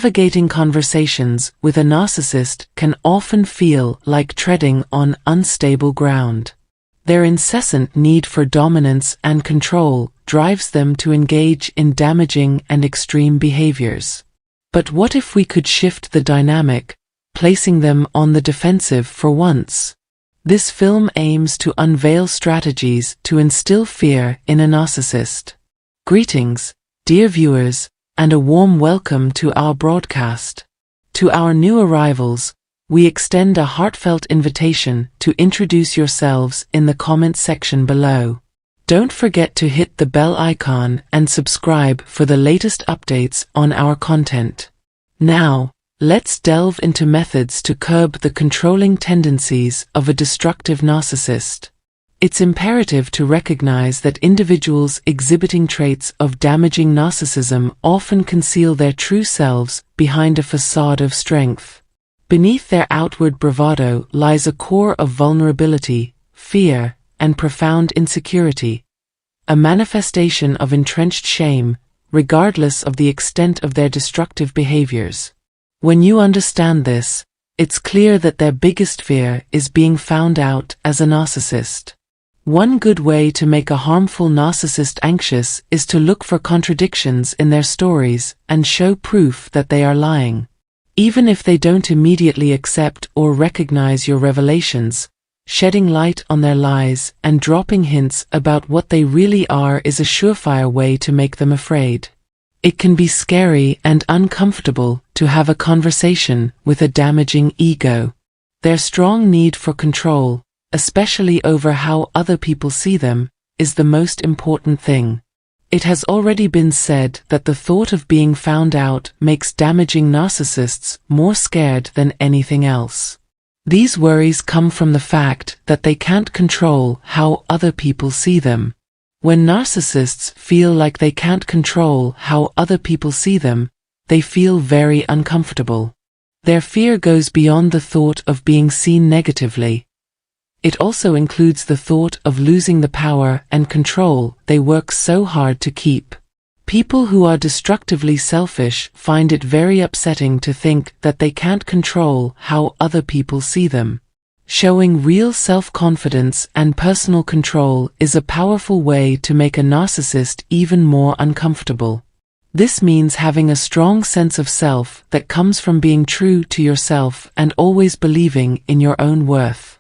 Navigating conversations with a narcissist can often feel like treading on unstable ground. Their incessant need for dominance and control drives them to engage in damaging and extreme behaviors. But what if we could shift the dynamic, placing them on the defensive for once? This film aims to unveil strategies to instill fear in a narcissist. Greetings, dear viewers, and a warm welcome to our broadcast. To our new arrivals, we extend a heartfelt invitation to introduce yourselves in the comment section below. Don't forget to hit the bell icon and subscribe for the latest updates on our content. Now, let's delve into methods to curb the controlling tendencies of a destructive narcissist. It's imperative to recognize that individuals exhibiting traits of damaging narcissism often conceal their true selves behind a facade of strength. Beneath their outward bravado lies a core of vulnerability, fear, and profound insecurity, a manifestation of entrenched shame, regardless of the extent of their destructive behaviors. When you understand this, it's clear that their biggest fear is being found out as a narcissist. One good way to make a harmful narcissist anxious is to look for contradictions in their stories and show proof that they are lying. Even if they don't immediately accept or recognize your revelations, shedding light on their lies and dropping hints about what they really are is a surefire way to make them afraid. It can be scary and uncomfortable to have a conversation with a damaging ego. Their strong need for control, especially over how other people see them, is the most important thing. It has already been said that the thought of being found out makes damaging narcissists more scared than anything else. These worries come from the fact that they can't control how other people see them. When narcissists feel like they can't control how other people see them, they feel very uncomfortable. Their fear goes beyond the thought of being seen negatively. It also includes the thought of losing the power and control they work so hard to keep. People who are destructively selfish find it very upsetting to think that they can't control how other people see them. Showing real self-confidence and personal control is a powerful way to make a narcissist even more uncomfortable. This means having a strong sense of self that comes from being true to yourself and always believing in your own worth.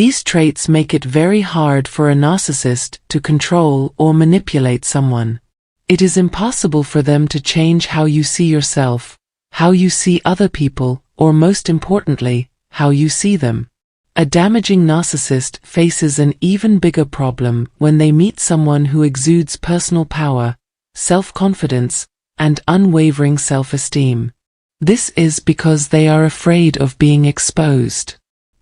These traits make it very hard for a narcissist to control or manipulate someone. It is impossible for them to change how you see yourself, how you see other people, or most importantly, how you see them. A damaging narcissist faces an even bigger problem when they meet someone who exudes personal power, self-confidence, and unwavering self-esteem. This is because they are afraid of being exposed.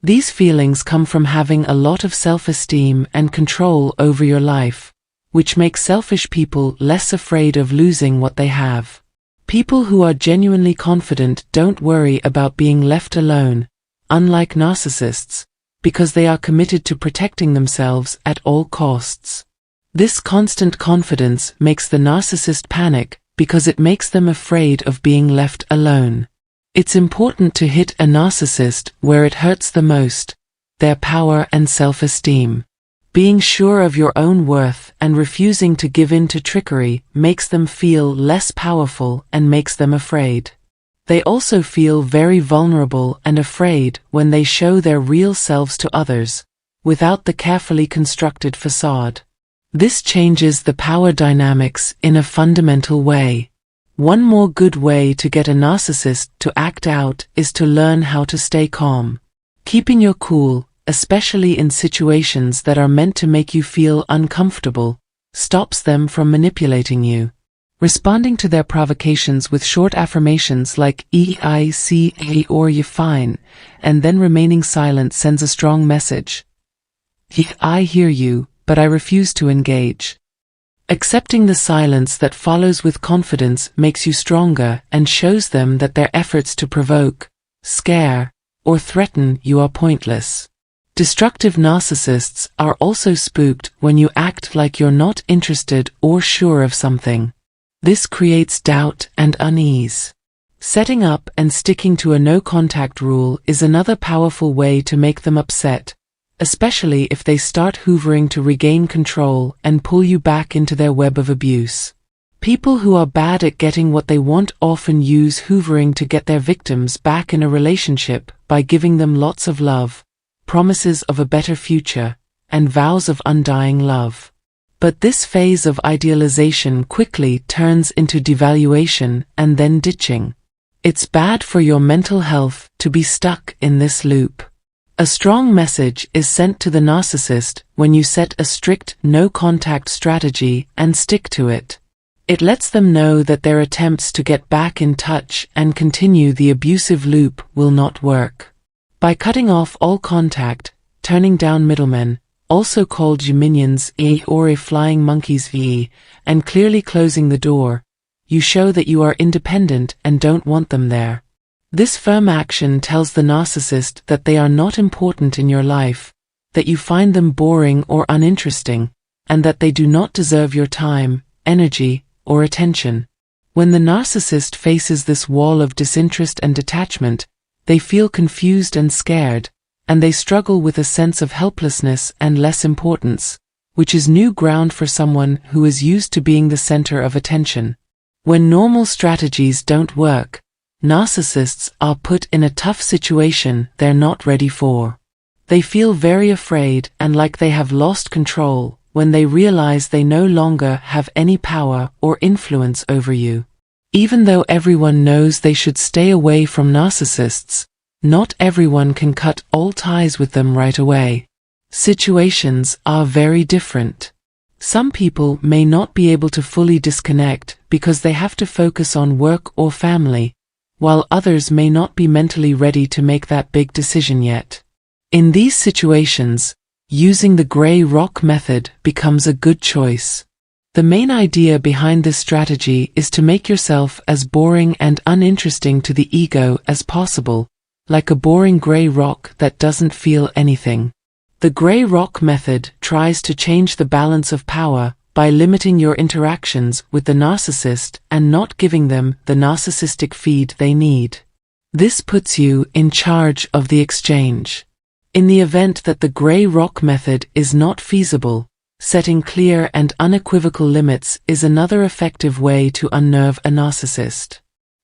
These feelings come from having a lot of self-esteem and control over your life, which makes selfish people less afraid of losing what they have. People who are genuinely confident don't worry about being left alone, unlike narcissists, because they are committed to protecting themselves at all costs. This constant confidence makes the narcissist panic because it makes them afraid of being left alone. It's important to hit a narcissist where it hurts the most, their power and self-esteem. Being sure of your own worth and refusing to give in to trickery makes them feel less powerful and makes them afraid. They also feel very vulnerable and afraid when they show their real selves to others, without the carefully constructed facade. This changes the power dynamics in a fundamental way. One more good way to get a narcissist to act out is to learn how to stay calm. Keeping your cool, especially in situations that are meant to make you feel uncomfortable, stops them from manipulating you. Responding to their provocations with short affirmations like "I-C-A" or "you fine," and then remaining silent sends a strong message. I hear you, but I refuse to engage. Accepting the silence that follows with confidence makes you stronger and shows them that their efforts to provoke, scare, or threaten you are pointless. Destructive narcissists are also spooked when you act like you're not interested or sure of something. This creates doubt and unease. Setting up and sticking to a no-contact rule is another powerful way to make them upset, especially if they start hoovering to regain control and pull you back into their web of abuse. People who are bad at getting what they want often use hoovering to get their victims back in a relationship by giving them lots of love, promises of a better future, and vows of undying love. But this phase of idealization quickly turns into devaluation and then ditching. It's bad for your mental health to be stuck in this loop. A strong message is sent to the narcissist when you set a strict no-contact strategy and stick to it. It lets them know that their attempts to get back in touch and continue the abusive loop will not work. By cutting off all contact, turning down middlemen, also called minions or flying monkeys, and clearly closing the door, you show that you are independent and don't want them there. This firm action tells the narcissist that they are not important in your life, that you find them boring or uninteresting, and that they do not deserve your time, energy, or attention. When the narcissist faces this wall of disinterest and detachment, they feel confused and scared, and they struggle with a sense of helplessness and less importance, which is new ground for someone who is used to being the center of attention. When normal strategies don't work, narcissists are put in a tough situation they're not ready for. They feel very afraid and like they have lost control when they realize they no longer have any power or influence over you. Even though everyone knows they should stay away from narcissists, not everyone can cut all ties with them right away. Situations are very different. Some people may not be able to fully disconnect because they have to focus on work or family, while others may not be mentally ready to make that big decision yet. In these situations, using the gray rock method becomes a good choice. The main idea behind this strategy is to make yourself as boring and uninteresting to the ego as possible, like a boring gray rock that doesn't feel anything. The gray rock method tries to change the balance of power by limiting your interactions with the narcissist and not giving them the narcissistic feed they need. This puts you in charge of the exchange. In the event that the gray rock method is not feasible, setting clear and unequivocal limits is another effective way to unnerve a narcissist.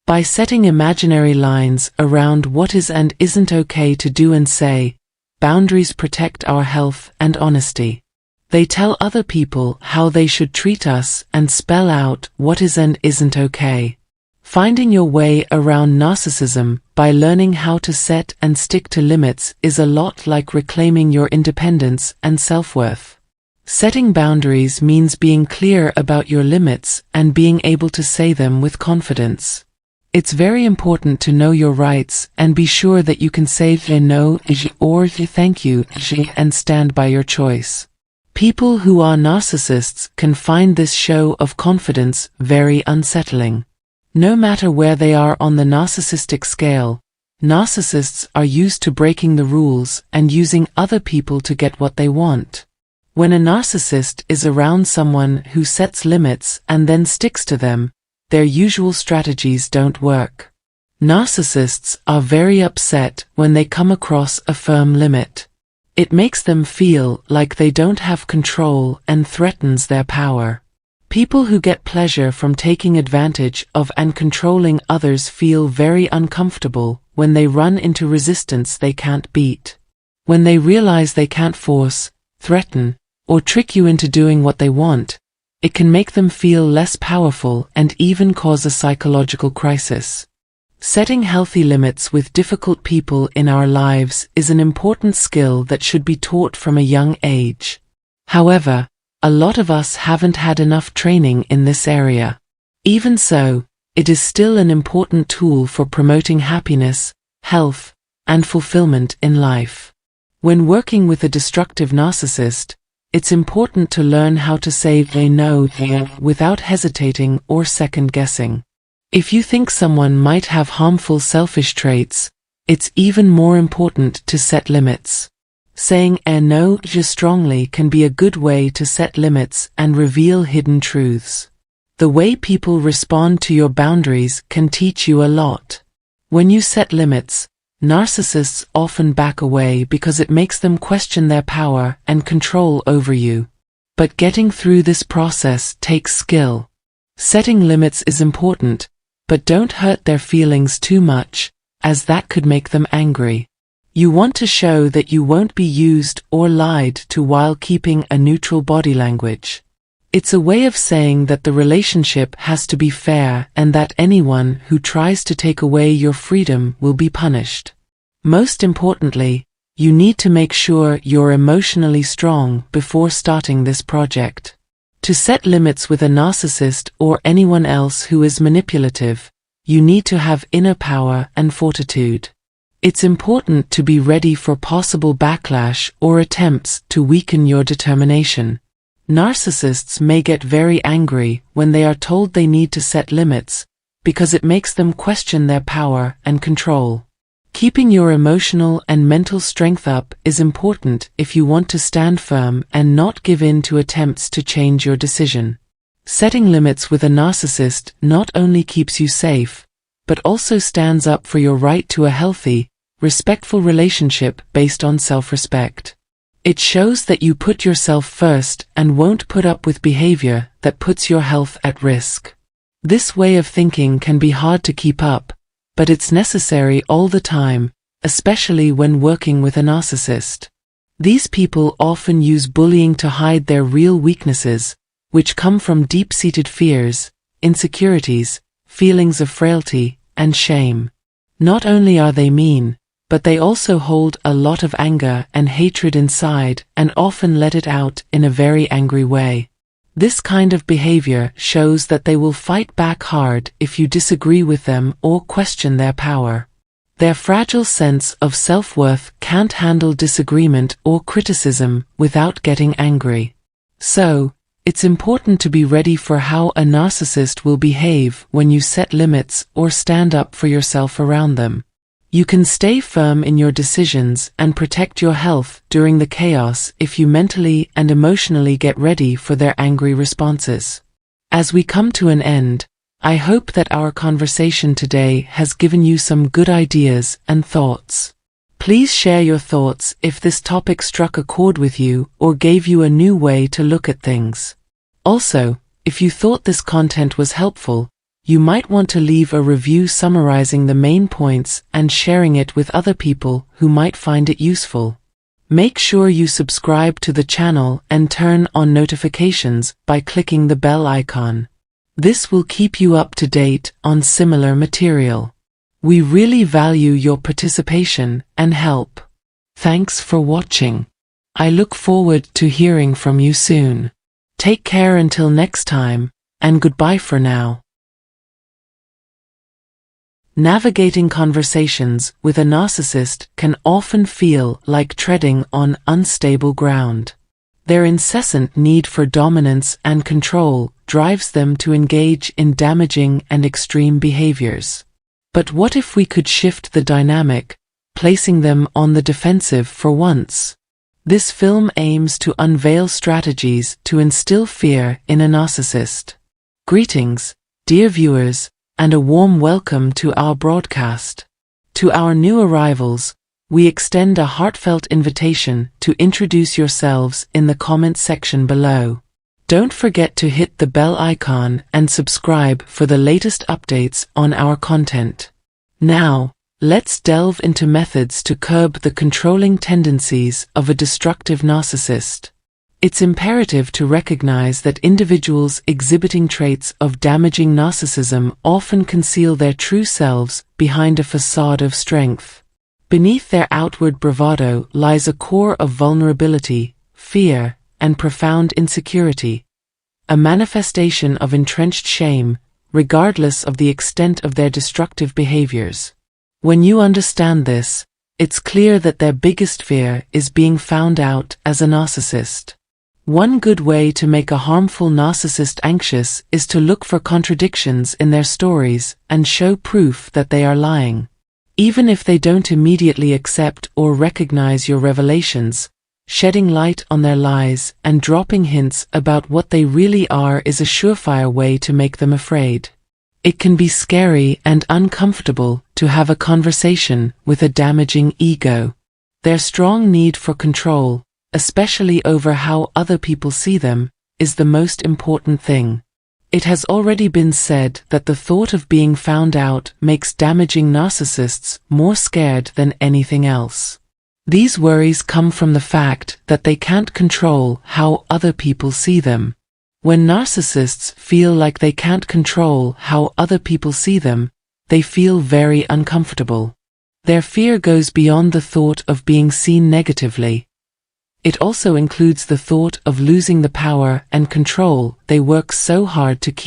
By setting imaginary lines around what is and isn't okay to do and say, boundaries protect our health and honesty. They tell other people how they should treat us and spell out what is and isn't okay. Finding your way around narcissism by learning how to set and stick to limits is a lot like reclaiming your independence and self-worth. Setting boundaries means being clear about your limits and being able to say them with confidence. It's very important to know your rights and be sure that you can say no or thank you and stand by your choice. People who are narcissists can find this show of confidence very unsettling. No matter where they are on the narcissistic scale, narcissists are used to breaking the rules and using other people to get what they want. When a narcissist is around someone who sets limits and then sticks to them, their usual strategies don't work. Narcissists are very upset when they come across a firm limit. It makes them feel like they don't have control and threatens their power. People who get pleasure from taking advantage of and controlling others feel very uncomfortable when they run into resistance they can't beat. When they realize they can't force, threaten, or trick you into doing what they want, it can make them feel less powerful and even cause a psychological crisis. Setting healthy limits with difficult people in our lives is an important skill that should be taught from a young age. However, a lot of us haven't had enough training in this area. Even so, it is still an important tool for promoting happiness, health, and fulfillment in life. When working with a destructive narcissist, it's important to learn how to say no without hesitating or second-guessing. If you think someone might have harmful selfish traits, it's even more important to set limits. Saying no strongly can be a good way to set limits and reveal hidden truths. The way people respond to your boundaries can teach you a lot. When you set limits, narcissists often back away because it makes them question their power and control over you. But getting through this process takes skill. Setting limits is important, but don't hurt their feelings too much, as that could make them angry. You want to show that you won't be used or lied to while keeping a neutral body language. It's a way of saying that the relationship has to be fair and that anyone who tries to take away your freedom will be punished. Most importantly, you need to make sure you're emotionally strong before starting this project. To set limits with a narcissist or anyone else who is manipulative, you need to have inner power and fortitude. It's important to be ready for possible backlash or attempts to weaken your determination. Narcissists may get very angry when they are told they need to set limits, because it makes them question their power and control. Keeping your emotional and mental strength up is important if you want to stand firm and not give in to attempts to change your decision. Setting limits with a narcissist not only keeps you safe, but also stands up for your right to a healthy, respectful relationship based on self-respect. It shows that you put yourself first and won't put up with behavior that puts your health at risk. This way of thinking can be hard to keep up, but it's necessary all the time, especially when working with a narcissist. These people often use bullying to hide their real weaknesses, which come from deep-seated fears, insecurities, feelings of frailty, and shame. Not only are they mean, but they also hold a lot of anger and hatred inside and often let it out in a very angry way. This kind of behavior shows that they will fight back hard if you disagree with them or question their power. Their fragile sense of self-worth can't handle disagreement or criticism without getting angry. So, it's important to be ready for how a narcissist will behave when you set limits or stand up for yourself around them. You can stay firm in your decisions and protect your health during the chaos if you mentally and emotionally get ready for their angry responses. As we come to an end, I hope that our conversation today has given you some good ideas and thoughts. Please share your thoughts if this topic struck a chord with you or gave you a new way to look at things. Also, if you thought this content was helpful, you might want to leave a review summarizing the main points and sharing it with other people who might find it useful. Make sure you subscribe to the channel and turn on notifications by clicking the bell icon. This will keep you up to date on similar material. We really value your participation and help. Thanks for watching. I look forward to hearing from you soon. Take care until next time, and goodbye for now. Navigating conversations with a narcissist can often feel like treading on unstable ground. Their incessant need for dominance and control drives them to engage in damaging and extreme behaviors. But what if we could shift the dynamic, placing them on the defensive for once? This film aims to unveil strategies to instill fear in a narcissist. Greetings, dear viewers, and a warm welcome to our broadcast. To our new arrivals, we extend a heartfelt invitation to introduce yourselves in the comment section below. Don't forget to hit the bell icon and subscribe for the latest updates on our content. Now, let's delve into methods to curb the controlling tendencies of a destructive narcissist. It's imperative to recognize that individuals exhibiting traits of damaging narcissism often conceal their true selves behind a facade of strength. Beneath their outward bravado lies a core of vulnerability, fear, and profound insecurity, a manifestation of entrenched shame, regardless of the extent of their destructive behaviors. When you understand this, it's clear that their biggest fear is being found out as a narcissist. One good way to make a harmful narcissist anxious is to look for contradictions in their stories and show proof that they are lying. Even if they don't immediately accept or recognize your revelations, Shedding light on their lies and dropping hints about what they really are is a surefire way to make them afraid. It can be scary and uncomfortable to have a conversation with a damaging ego. Their strong need for control, especially over how other people see them, is the most important thing. It has already been said that the thought of being found out makes damaging narcissists more scared than anything else. These worries come from the fact that they can't control how other people see them. When narcissists feel like they can't control how other people see them, they feel very uncomfortable. Their fear goes beyond the thought of being seen negatively. It also includes the thought of losing the power and control they work so hard to keep.